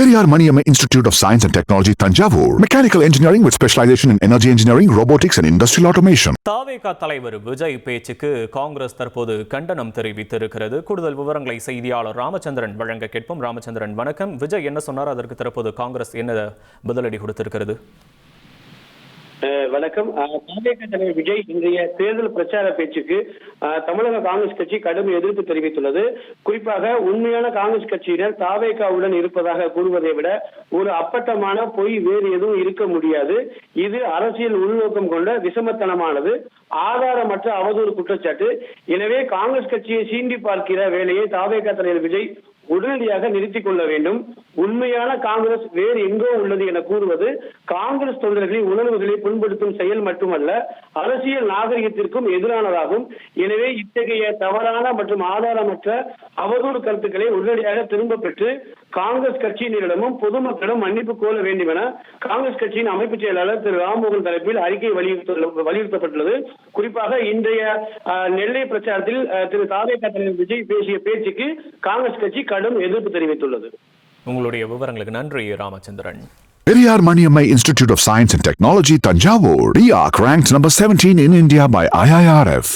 Periyar Maniamma Institute of Science and Technology, Tanjavur. Mechanical engineering with specialization in energy engineering, robotics and industrial automation. தாவேகா தலைவர் விஜய் பேச்சுக்கு காங்கிரஸ் தற்போது கண்டனம் தெரிவித்திருக்கிறது. கூடுதல் விவரங்களை செய்தியாளர் ராமச்சந்திரன் வழங்க கேட்போம். ராமச்சந்திரன், வணக்கம். விஜய் என்ன சொன்னார், அதற்கு தற்போது காங்கிரஸ் என்ன பதிலடி கொடுத்திருக்கிறது? வணக்கம். தாவேகா தலைவர் விஜய் இன்றைய தேர்தல் பிரச்சார பேச்சுக்கு தமிழக காங்கிரஸ் கட்சி கடும் எதிர்ப்பு தெரிவித்துள்ளது. குறிப்பாக உண்மையான காங்கிரஸ் கட்சியினர் தாவேகாவுடன் இருப்பதாக கூறுவதை விட ஒரு அப்பட்டமான பொய் வேறு எதுவும் இருக்க முடியாது. இது அரசியல் உள்நோக்கம் கொண்ட விஷமத்தனமானது, ஆதாரமற்ற அவதூறு குற்றச்சாட்டு. எனவே காங்கிரஸ் கட்சியை சீண்டி பார்க்கிற வேலையை தாவேகா தலைவர் விஜய் உடனடியாக நிறுத்திக் கொள்ள வேண்டும். உண்மையான காங்கிரஸ் வேறு எங்கோ உள்ளது என கூறுவது காங்கிரஸ் தொண்டர்களின் உணர்வுகளை புண்படுத்தும் செயல் மட்டுமல்ல, அரசியல் நாகரிகத்திற்கும் எதிரானதாகும். எனவே இத்தகைய தவறான மற்றும் ஆதாரமற்ற அவதூறு கருத்துக்களை உடனடியாக திரும்ப பெற்று காங்கிரஸ் கட்சியினரிடமும் பொதுமக்களிடம் மன்னிப்பு கோர வேண்டும் என காங்கிரஸ் கட்சியின் அமைப்பு செயலாளர் திரு ராம்மோகன் தரப்பில் அறிக்கை வலியுறுத்தப்பட்டுள்ளது. குறிப்பாக இன்றைய நெல்லை பிரச்சாரத்தில் திரு தாவேகா தலைவர் விஜய் பேசிய பேச்சுக்கு காங்கிரஸ் கட்சி கடும் எதிர்ப்பு தெரிவித்துள்ளது. உங்களுடைய விவரங்களுக்கு நன்றி Ramachandran. Periyar Maniamma Institute of Science and Technology, Tanjavur. PIARC ranked number 17 in India by IIRF.